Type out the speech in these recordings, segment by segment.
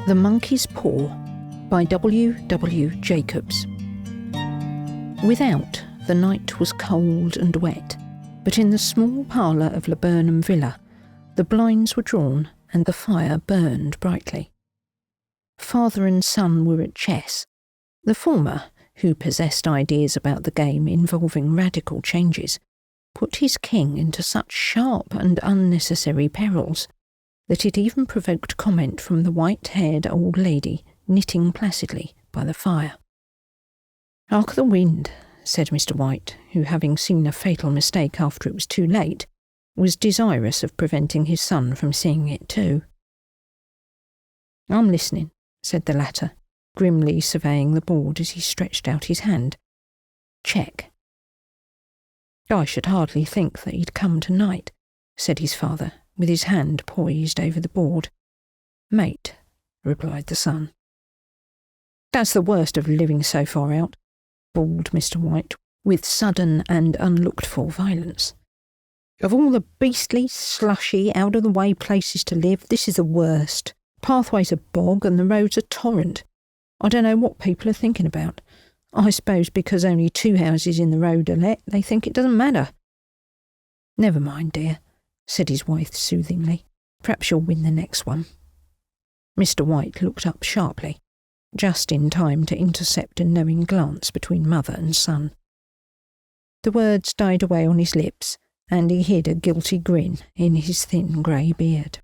The Monkey's Paw by W. W. Jacobs. Without, the night was cold and wet, but in the small parlour of Laburnum Villa, the blinds were drawn and the fire burned brightly. Father and son were at chess. The former, who possessed ideas about the game involving radical changes, put his king into such sharp and unnecessary perils that it even provoked comment from the white-haired old lady knitting placidly by the fire. "Hark the wind," said Mr. White, who, having seen a fatal mistake after it was too late, was desirous of preventing his son from seeing it too. "I'm listening," said the latter, grimly surveying the board as he stretched out his hand. "Check." "I should hardly think that he'd come tonight," said his father, with his hand poised over the board. "Mate," replied the son. "That's the worst of living so far out," bawled Mr. White, with sudden and unlooked-for violence. "Of all the beastly, slushy, out-of-the-way places to live, this is the worst. Pathway's a bog and the road's a torrent. I don't know what people are thinking about. I suppose because only 2 houses in the road are let, they think it doesn't matter." "Never mind, dear," said his wife soothingly. "Perhaps you'll win the next one." Mr. White looked up sharply, just in time to intercept a knowing glance between mother and son. The words died away on his lips, and he hid a guilty grin in his thin grey beard.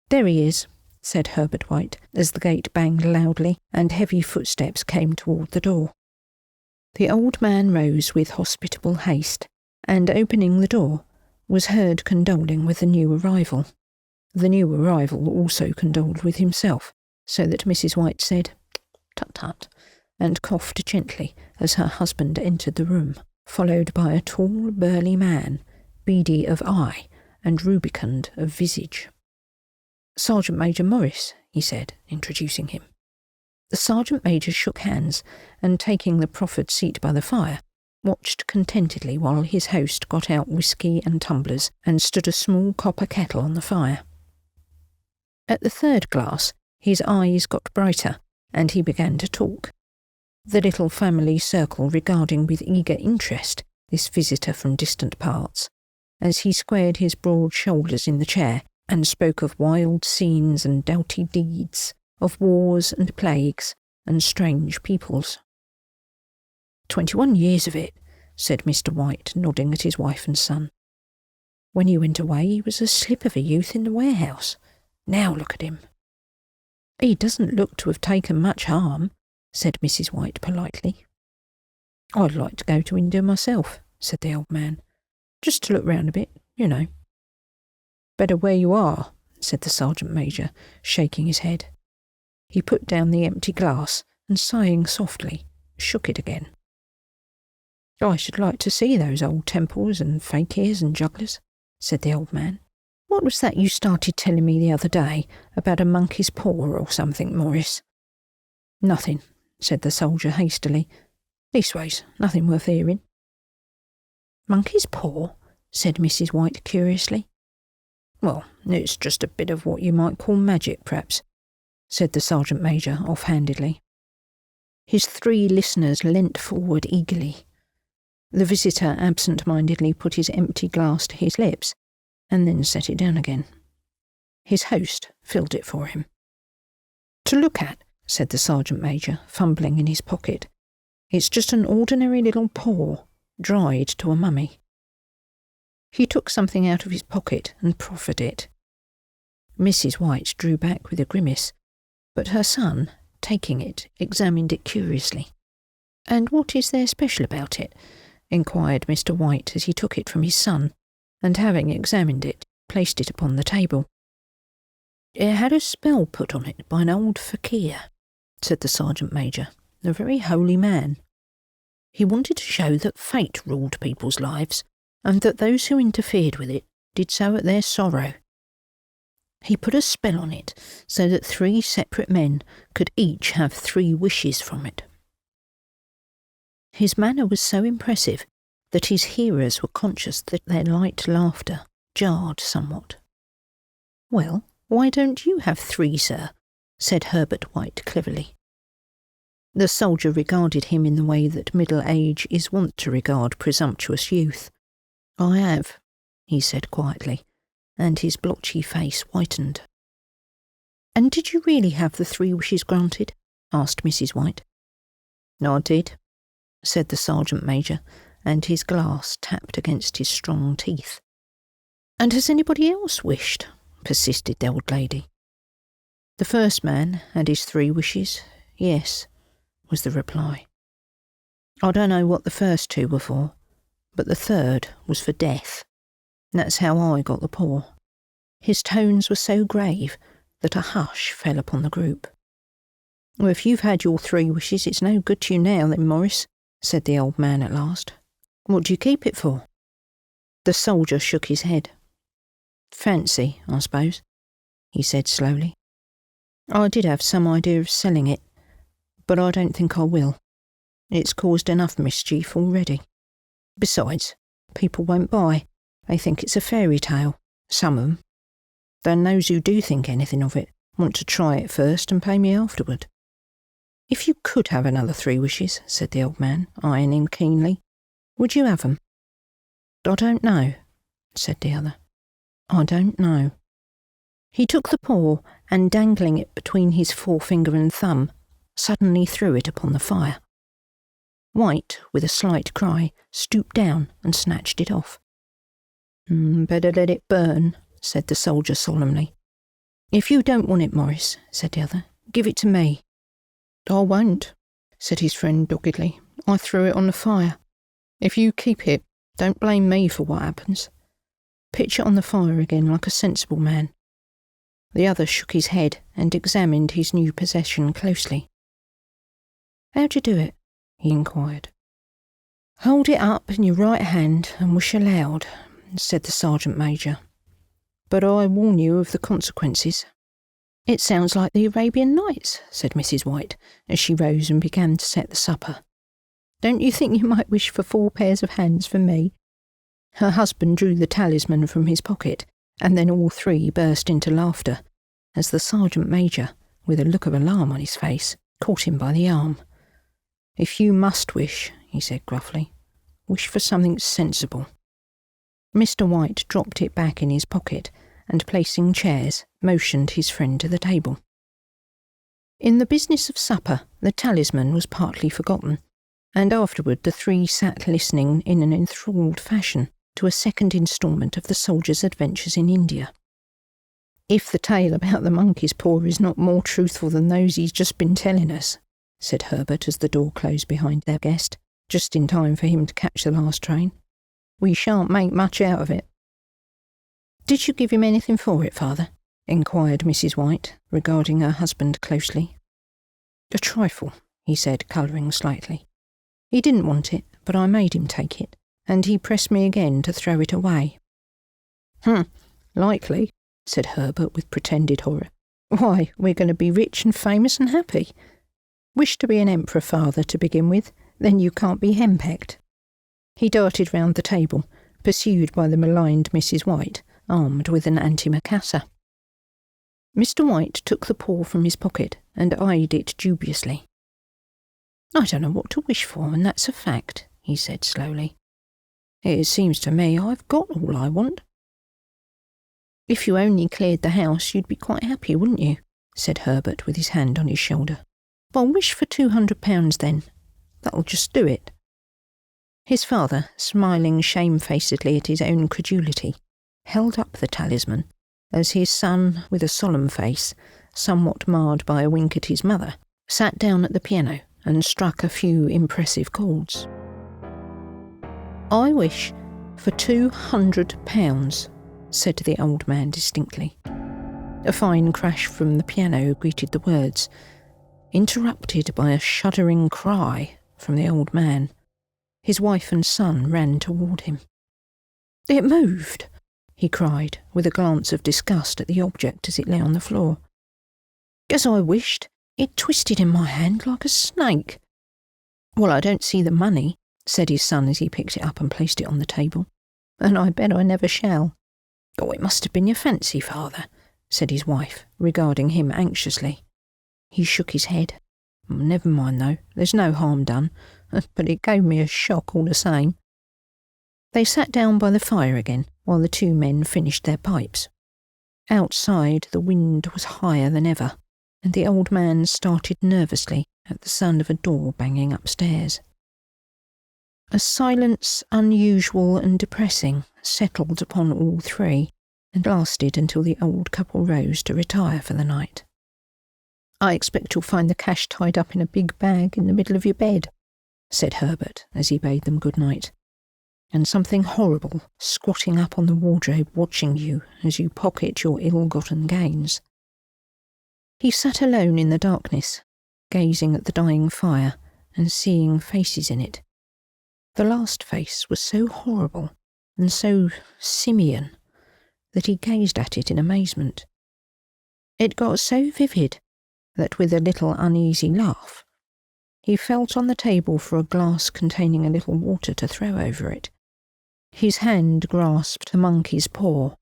"There he is," said Herbert White, as the gate banged loudly and heavy footsteps came toward the door. The old man rose with hospitable haste, and opening the door, was heard condoling with the new arrival. The new arrival also condoled with himself, so that Mrs. White said, "Tut-tut," and coughed gently as her husband entered the room, followed by a tall, burly man, beady of eye and rubicund of visage. "Sergeant Major Morris," he said, introducing him. The Sergeant Major shook hands, and taking the proffered seat by the fire, watched contentedly while his host got out whisky and tumblers and stood a small copper kettle on the fire. At the third glass, his eyes got brighter, and he began to talk, the little family circle regarding with eager interest this visitor from distant parts, as he squared his broad shoulders in the chair and spoke of wild scenes and doughty deeds, of wars and plagues and strange peoples. 21 years of it," said Mr. White, nodding at his wife and son. "When he went away, he was a slip of a youth in the warehouse. Now look at him." "He doesn't look to have taken much harm," said Mrs. White politely. "I'd like to go to India myself," said the old man. "Just to look round a bit, you know." "Better where you are," said the Sergeant Major, shaking his head. He put down the empty glass and, sighing softly, shook it again. "I should like to see those old temples and fakirs and jugglers," said the old man. "What was that you started telling me the other day about a monkey's paw or something, Morris?" "Nothing," said the soldier hastily. "Leastways, nothing worth hearing." "Monkey's paw?" said Mrs. White curiously. "Well, it's just a bit of what you might call magic, perhaps," said the Sergeant Major offhandedly. His 3 listeners leant forward eagerly. The visitor absent-mindedly put his empty glass to his lips, and then set it down again. His host filled it for him. "To look at," said the Sergeant Major, fumbling in his pocket. "It's just an ordinary little paw, dried to a mummy." He took something out of his pocket and proffered it. Mrs. White drew back with a grimace, but her son, taking it, examined it curiously. "And what is there special about it?" inquired Mr. White as he took it from his son, and having examined it, placed it upon the table. "It had a spell put on it by an old fakir," said the Sergeant Major, "a very holy man. He wanted to show that fate ruled people's lives, and that those who interfered with it did so at their sorrow. He put a spell on it so that 3 separate men could each have 3 wishes from it." His manner was so impressive that his hearers were conscious that their light laughter jarred somewhat. "Well, why don't you have 3, sir?" said Herbert White cleverly. The soldier regarded him in the way that middle age is wont to regard presumptuous youth. "I have," he said quietly, and his blotchy face whitened. "And did you really have the 3 wishes granted?" asked Mrs. White. "I did," said the sergeant major, and his glass tapped against his strong teeth. "And has anybody else wished?" persisted the old lady. "The first man had his 3 wishes, yes," was the reply. "I don't know what the first 2 were for, but the third was for death. That's how I got the paw." His tones were so grave that a hush fell upon the group. "Well, if you've had your 3 wishes, it's no good to you now then, Morris," said the old man at last. "What do you keep it for?" The soldier shook his head. "Fancy, I suppose," he said slowly. "I did have some idea of selling it, but I don't think I will. It's caused enough mischief already. Besides, people won't buy. They think it's a fairy tale, some of 'em. Then those who do think anything of it want to try it first and pay me afterward." "If you could have another 3 wishes," said the old man, eyeing him keenly, "would you have 'em?" "I don't know," said the other. "I don't know." He took the paw and, dangling it between his forefinger and thumb, suddenly threw it upon the fire. White, with a slight cry, stooped down and snatched it off. "Better let it burn," said the soldier solemnly. "If you don't want it, Morris," said the other, "give it to me." "I won't," said his friend doggedly. "I threw it on the fire. If you keep it, don't blame me for what happens. Pitch it on the fire again like a sensible man." The other shook his head and examined his new possession closely. "How'd you do it?" he inquired. "Hold it up in your right hand and wish aloud," said the sergeant major. "But I warn you of the consequences." "It sounds like the Arabian Nights," said Mrs. White, as she rose and began to set the supper. "Don't you think you might wish for 4 pairs of hands for me?" Her husband drew the talisman from his pocket, and then all 3 burst into laughter, as the sergeant major, with a look of alarm on his face, caught him by the arm. "If you must wish," he said gruffly, "wish for something sensible." Mr. White dropped it back in his pocket and, placing chairs, motioned his friend to the table. In the business of supper, the talisman was partly forgotten, and afterward the 3 sat listening in an enthralled fashion to a second instalment of the soldier's adventures in India. "If the tale about the monkey's paw is not more truthful than those he's just been telling us," said Herbert as the door closed behind their guest, just in time for him to catch the last train, "we shan't make much out of it." "Did you give him anything for it, father?" inquired Mrs. White, regarding her husband closely. "A trifle," he said, colouring slightly. "He didn't want it, but I made him take it, and he pressed me again to throw it away." "Likely," said Herbert with pretended horror. "Why, we're going to be rich and famous and happy. Wish to be an emperor, father, to begin with, then you can't be henpecked." He darted round the table, pursued by the maligned Mrs. White, armed with an antimacassar. Mr. White took the paw from his pocket and eyed it dubiously. "I don't know what to wish for, and that's a fact," he said slowly. "It seems to me I've got all I want." "If you only cleared the house, you'd be quite happy, wouldn't you?" said Herbert with his hand on his shoulder. "Well, wish for £200 then. That'll just do it." His father, smiling shamefacedly at his own credulity, held up the talisman, as his son, with a solemn face, somewhat marred by a wink at his mother, sat down at the piano and struck a few impressive chords. "I wish for £200, said the old man distinctly. A fine crash from the piano greeted the words, interrupted by a shuddering cry from the old man. His wife and son ran toward him. "It moved!" he cried, with a glance of disgust at the object as it lay on the floor. "As I wished, it twisted in my hand like a snake." "Well, I don't see the money," said his son as he picked it up and placed it on the table, "and I bet I never shall." "Oh, it must have been your fancy, father," said his wife, regarding him anxiously. He shook his head. Never mind, though. There's no harm done. But it gave me a shock all the same. They sat down by the fire again, while the two men finished their pipes. Outside, the wind was higher than ever, and the old man started nervously at the sound of a door banging upstairs. A silence unusual and depressing settled upon all three, and lasted until the old couple rose to retire for the night. "I expect you'll find the cash tied up in a big bag in the middle of your bed," said Herbert as he bade them good night, "and something horrible squatting up on the wardrobe watching you as you pocket your ill-gotten gains." He sat alone in the darkness, gazing at the dying fire and seeing faces in it. The last face was so horrible and so simian that he gazed at it in amazement. It got so vivid that with a little uneasy laugh, he felt on the table for a glass containing a little water to throw over it. His hand grasped the monkey's paw,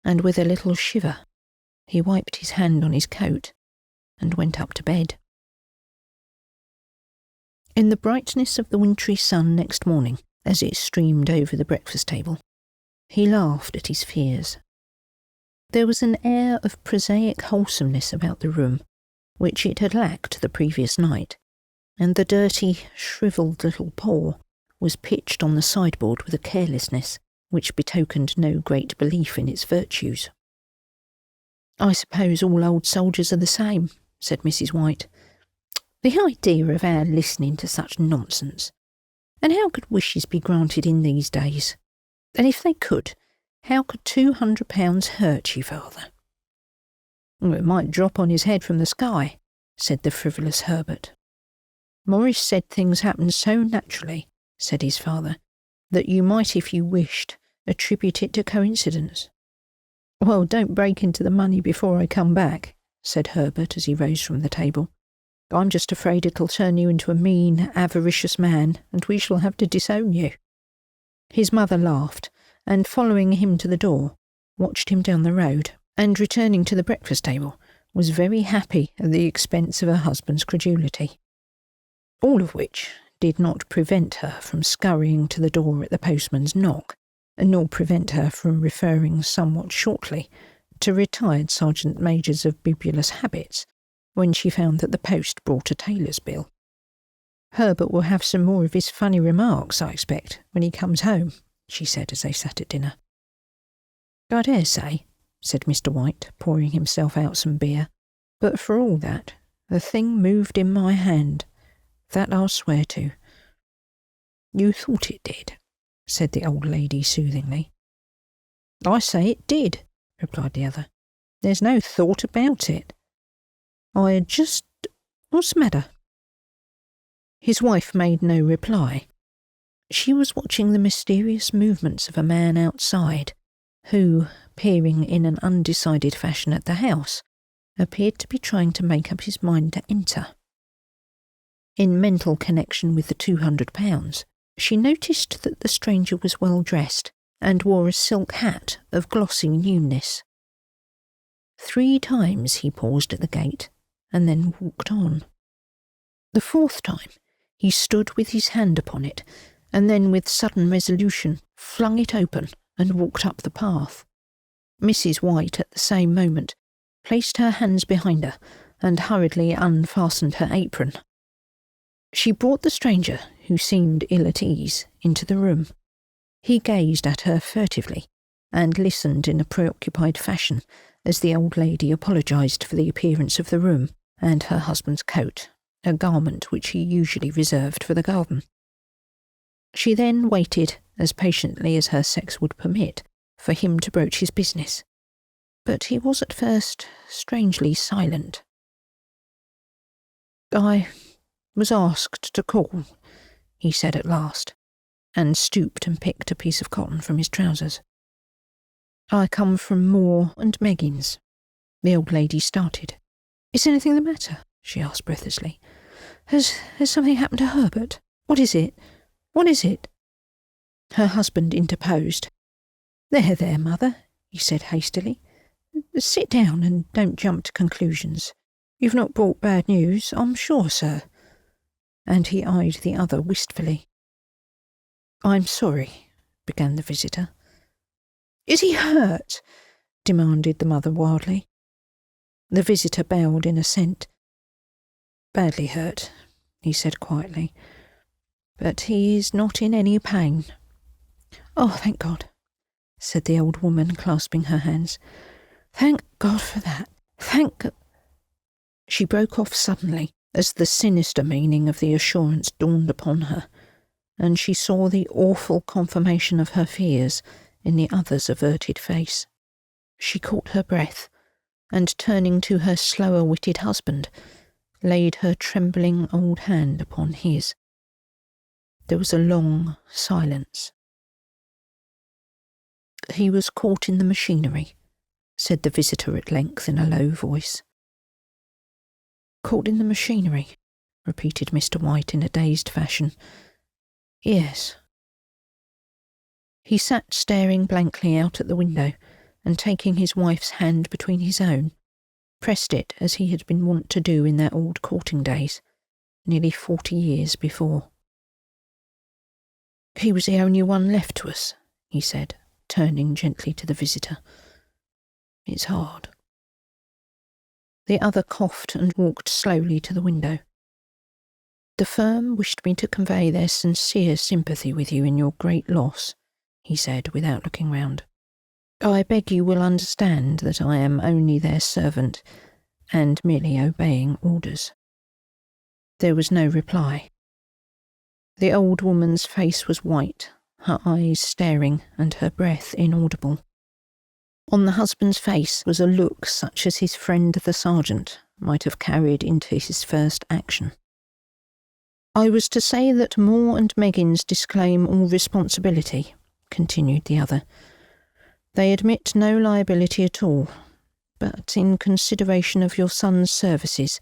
and with a little shiver, he wiped his hand on his coat and went up to bed. In the brightness of the wintry sun next morning, as it streamed over the breakfast table, he laughed at his fears. There was an air of prosaic wholesomeness about the room, which it had lacked the previous night, and the dirty, shrivelled little paw was pitched on the sideboard with a carelessness which betokened no great belief in its virtues. "I suppose all old soldiers are the same," said Mrs. White. "The idea of our listening to such nonsense. And how could wishes be granted in these days? And if they could, how could £200 hurt you, father?" "It might drop on his head from the sky," said the frivolous Herbert. "Morris said things happened so naturally," said his father, "that you might, if you wished, attribute it to coincidence." "Well, don't break into the money before I come back," said Herbert as he rose from the table. "I'm just afraid it'll turn you into a mean, avaricious man, and we shall have to disown you." His mother laughed, and following him to the door, watched him down the road, and returning to the breakfast table, was very happy at the expense of her husband's credulity. All of which did not prevent her from scurrying to the door at the postman's knock, nor prevent her from referring somewhat shortly to retired sergeant majors of bibulous habits when she found that the post brought a tailor's bill. "Herbert will have some more of his funny remarks, I expect, when he comes home," she said as they sat at dinner. "I dare say," said Mr. White, pouring himself out some beer, "but for all that, the thing moved in my hand. That I'll swear to." "You thought it did," said the old lady soothingly. "I say it did," replied the other. "There's no thought about it. I had just... What's the matter?" His wife made no reply. She was watching the mysterious movements of a man outside, who, peering in an undecided fashion at the house, appeared to be trying to make up his mind to enter. In mental connection with the £200, she noticed that the stranger was well dressed and wore a silk hat of glossy newness. 3 times he paused at the gate and then walked on. The 4th time he stood with his hand upon it, and then with sudden resolution flung it open and walked up the path. Mrs. White at the same moment placed her hands behind her and hurriedly unfastened her apron. She brought the stranger, who seemed ill at ease, into the room. He gazed at her furtively and listened in a preoccupied fashion as the old lady apologised for the appearance of the room and her husband's coat, a garment which he usually reserved for the garden. She then waited, as patiently as her sex would permit, for him to broach his business, but he was at first strangely silent. "I was asked to call," he said at last, and stooped and picked a piece of cotton from his trousers. "I come from Moore and Meggins." The old lady started. "Is anything the matter?" she asked breathlessly. Has something happened to Herbert? What is it? What is it?" Her husband interposed. There, mother," he said hastily. "Sit down and don't jump to conclusions. You've not brought bad news, I'm sure, sir." And he eyed the other wistfully. "I'm sorry," began the visitor. "Is he hurt?" demanded the mother wildly. The visitor bowed in assent. "Badly hurt," he said quietly, "but he is not in any pain." "Oh, thank God," said the old woman, clasping her hands. "Thank God for that. Thank God." She broke off suddenly as the sinister meaning of the assurance dawned upon her, and she saw the awful confirmation of her fears in the other's averted face. She caught her breath, and turning to her slower-witted husband, laid her trembling old hand upon his. There was a long silence. "He was caught in the machinery," said the visitor at length in a low voice. "Caught in the machinery," repeated Mr. White in a dazed fashion. "Yes." He sat staring blankly out at the window, and taking his wife's hand between his own, pressed it as he had been wont to do in their old courting days, nearly 40 years before. "He was the only one left to us," he said, turning gently to the visitor. "It's hard." The other coughed and walked slowly to the window. "The firm wished me to convey their sincere sympathy with you in your great loss," he said without looking round. "I beg you will understand that I am only their servant and merely obeying orders." There was no reply. The old woman's face was white, her eyes staring and her breath inaudible. On the husband's face was a look such as his friend the sergeant might have carried into his first action. "I was to say that Moore and Meggins disclaim all responsibility," continued the other. "They admit no liability at all, but in consideration of your son's services,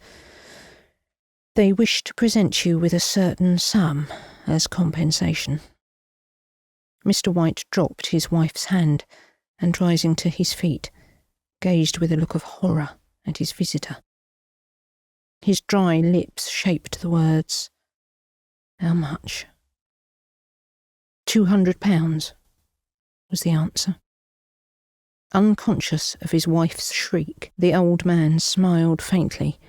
they wish to present you with a certain sum as compensation." Mr. White dropped his wife's hand, and rising to his feet, gazed with a look of horror at his visitor. His dry lips shaped the words, "How much?" £200, was the answer. Unconscious of his wife's shriek, the old man smiled faintly,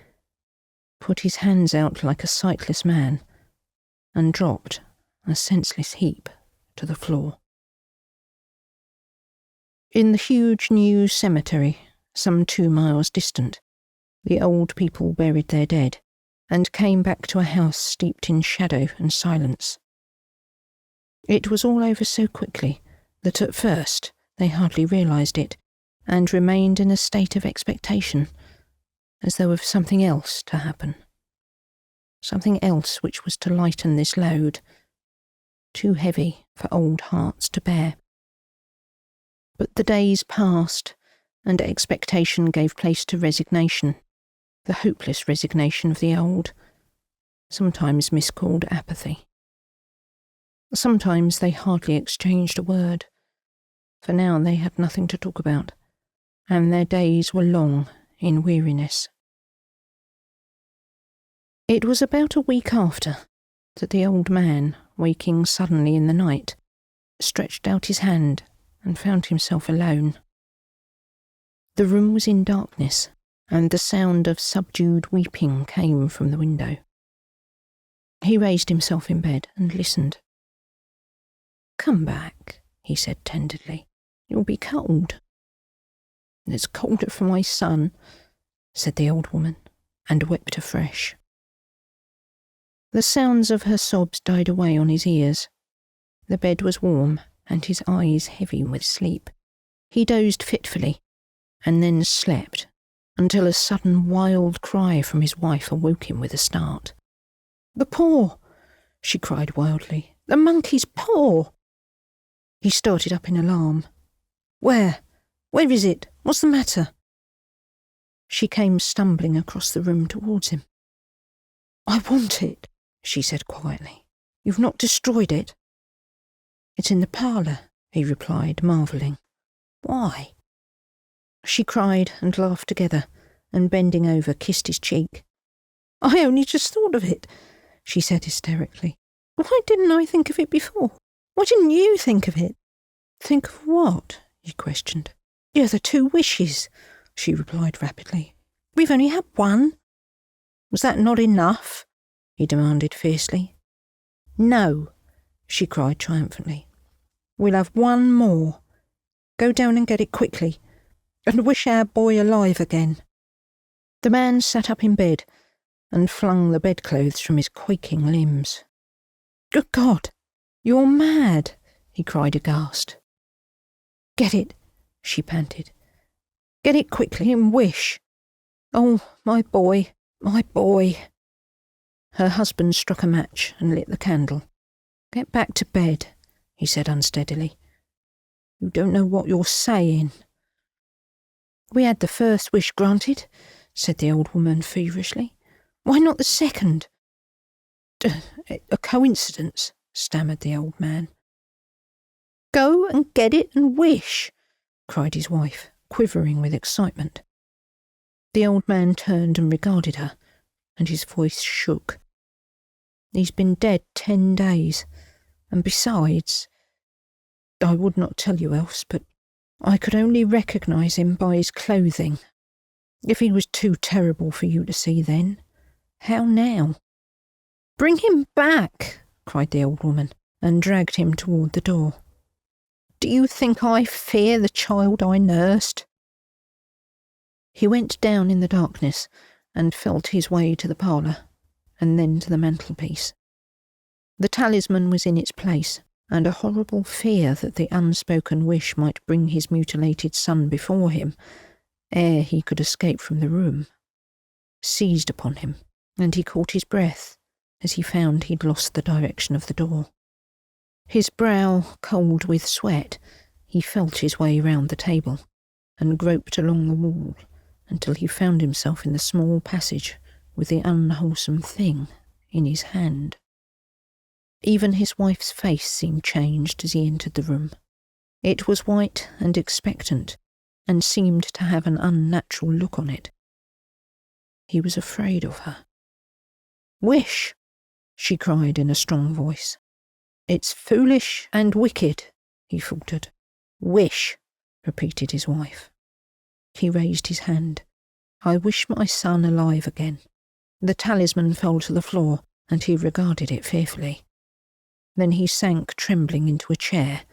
put his hands out like a sightless man, and dropped, a senseless heap, to the floor. In the huge new cemetery, some 2 miles distant, the old people buried their dead, and came back to a house steeped in shadow and silence. It was all over so quickly that at first they hardly realised it, and remained in a state of expectation, as though of something else to happen. Something else which was to lighten this load, too heavy for old hearts to bear. But the days passed, and expectation gave place to resignation, the hopeless resignation of the old, sometimes miscalled apathy. Sometimes they hardly exchanged a word, for now they had nothing to talk about, and their days were long in weariness. It was about a week after that the old man, waking suddenly in the night, stretched out his hand and found himself alone. The room was in darkness, and the sound of subdued weeping came from the window. He raised himself in bed and listened. "Come back," he said tenderly. "You'll be cold." "It's colder for my son," said the old woman, and wept afresh. The sounds of her sobs died away on his ears. The bed was warm, and his eyes heavy with sleep. He dozed fitfully, and then slept, until a sudden wild cry from his wife awoke him with a start. "The paw!" she cried wildly. "The monkey's paw!" He started up in alarm. Where is it? What's the matter?" She came stumbling across the room towards him. "I want it," she said quietly. "You've not destroyed it?" "It's in the parlour," he replied, marvelling. "Why?" She cried and laughed together, and bending over kissed his cheek. "I only just thought of it," she said hysterically. "Why didn't I think of it before? Why didn't you think of it?" "Think of what?" he questioned. "Yeah, the 2 wishes," she replied rapidly. "We've only had one." "Was that not enough?" he demanded fiercely. "No," she cried triumphantly. "We'll have one more. Go down and get it quickly, and wish our boy alive again." The man sat up in bed and flung the bedclothes from his quaking limbs. "Good God, you're mad," he cried aghast. "Get it," she panted. "Get it quickly and wish. Oh, my boy, my boy." Her husband struck a match and lit the candle. "Get back to bed," he said unsteadily. "You don't know what you're saying." "We had the first wish granted," said the old woman feverishly. "Why not the second?" "A coincidence," stammered the old man. "Go and get it and wish," cried his wife, quivering with excitement. The old man turned and regarded her, and his voice shook. "He's been dead 10 days, and besides, I would not tell you else, but I could only recognise him by his clothing. If he was too terrible for you to see then, how now?" "Bring him back," cried the old woman, and dragged him toward the door. "Do you think I fear the child I nursed?" He went down in the darkness and felt his way to the parlour, and then to the mantelpiece. The talisman was in its place, and a horrible fear that the unspoken wish might bring his mutilated son before him, ere he could escape from the room, seized upon him, and he caught his breath as he found he'd lost the direction of the door. His brow cold with sweat, he felt his way round the table, and groped along the wall until he found himself in the small passage with the unwholesome thing in his hand. Even his wife's face seemed changed as he entered the room. It was white and expectant, and seemed to have an unnatural look on it. He was afraid of her. "Wish," she cried in a strong voice. "It's foolish and wicked," he faltered. "Wish," repeated his wife. He raised his hand. "I wish my son alive again." The talisman fell to the floor, and he regarded it fearfully. Then he sank trembling into a chair,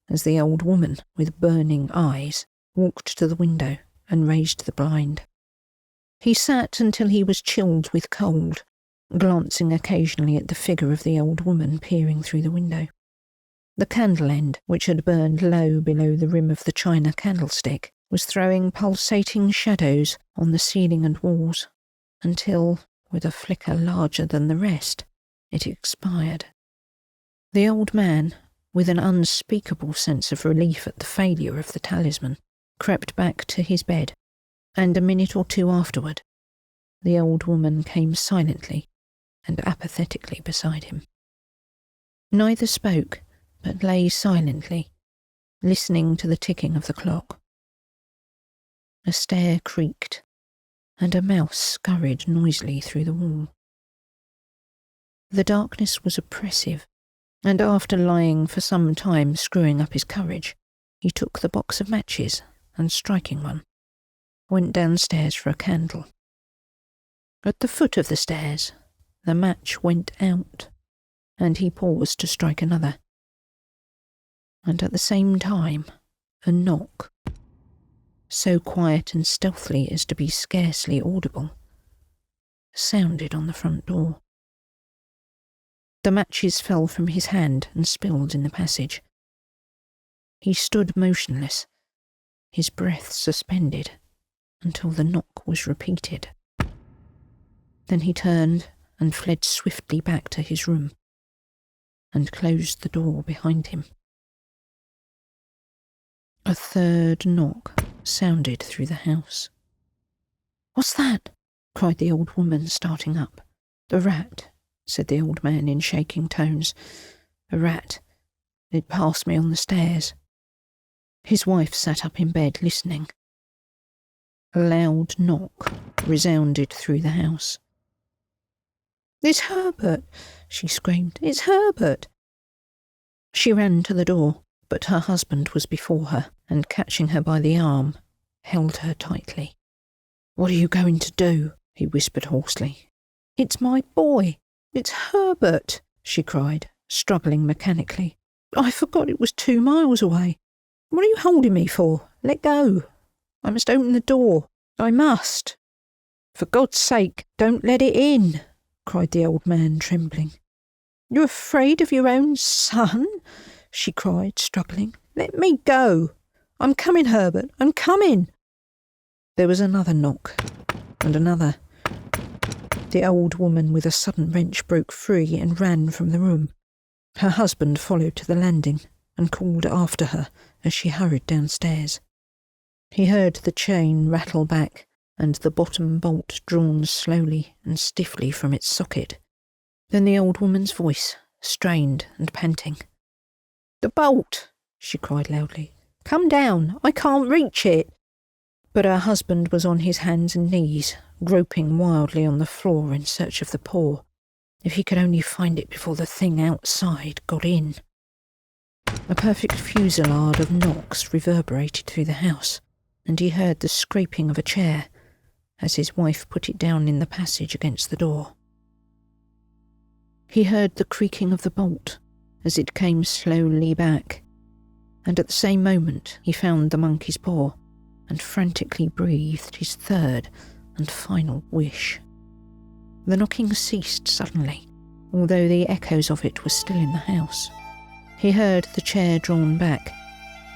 as the old woman, with burning eyes, walked to the window and raised the blind. He sat until he was chilled with cold, glancing occasionally at the figure of the old woman peering through the window. The candle end, which had burned low below the rim of the china candlestick, was throwing pulsating shadows on the ceiling and walls, until, with a flicker larger than the rest, it expired. The old man, with an unspeakable sense of relief at the failure of the talisman, crept back to his bed, and a minute or two afterward, the old woman came silently and apathetically beside him. Neither spoke, but lay silently, listening to the ticking of the clock. A stair creaked, and a mouse scurried noisily through the wall. The darkness was oppressive, and after lying for some time screwing up his courage, he took the box of matches and, striking one, went downstairs for a candle. At the foot of the stairs, the match went out, and he paused to strike another. And at the same time, a knock, so quiet and stealthy as to be scarcely audible, sounded on the front door. The matches fell from his hand and spilled in the passage. He stood motionless, his breath suspended, until the knock was repeated. Then he turned and fled swiftly back to his room, and closed the door behind him. A third knock sounded through the house. "What's that?" cried the old woman, starting up. "The rat," said the old man in shaking tones. "A rat. It passed me on the stairs." His wife sat up in bed, listening. A loud knock resounded through the house. "It's Herbert!" she screamed. "It's Herbert!" She ran to the door, but her husband was before her, and catching her by the arm, held her tightly. "What are you going to do?" he whispered hoarsely. "It's my boy! It's Herbert!" she cried, struggling mechanically. "I forgot it was 2 miles away. What are you holding me for? Let go. I must open the door. I must." "For God's sake, don't let it in," cried the old man, trembling. "You're afraid of your own son?" she cried, struggling. "Let me go. I'm coming, Herbert. I'm coming." There was another knock, and another. The old woman with a sudden wrench broke free and ran from the room. Her husband followed to the landing and called after her as she hurried downstairs. He heard the chain rattle back and the bottom bolt drawn slowly and stiffly from its socket. Then the old woman's voice, strained and panting. "The bolt!" she cried loudly. "Come down! I can't reach it!" But her husband was on his hands and knees, groping wildly on the floor in search of the paw. If he could only find it before the thing outside got in. A perfect fusillade of knocks reverberated through the house, and he heard the scraping of a chair as his wife put it down in the passage against the door. He heard the creaking of the bolt as it came slowly back, and at the same moment he found the monkey's paw and frantically breathed his third and final wish. The knocking ceased suddenly, although the echoes of it were still in the house. He heard the chair drawn back,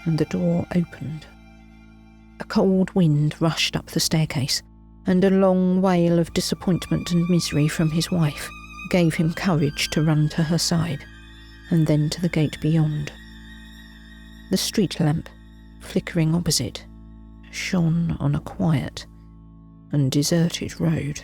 and the door opened. A cold wind rushed up the staircase, and a long wail of disappointment and misery from his wife gave him courage to run to her side, and then to the gate beyond. The street lamp, flickering opposite, shone on a quiet and deserted road.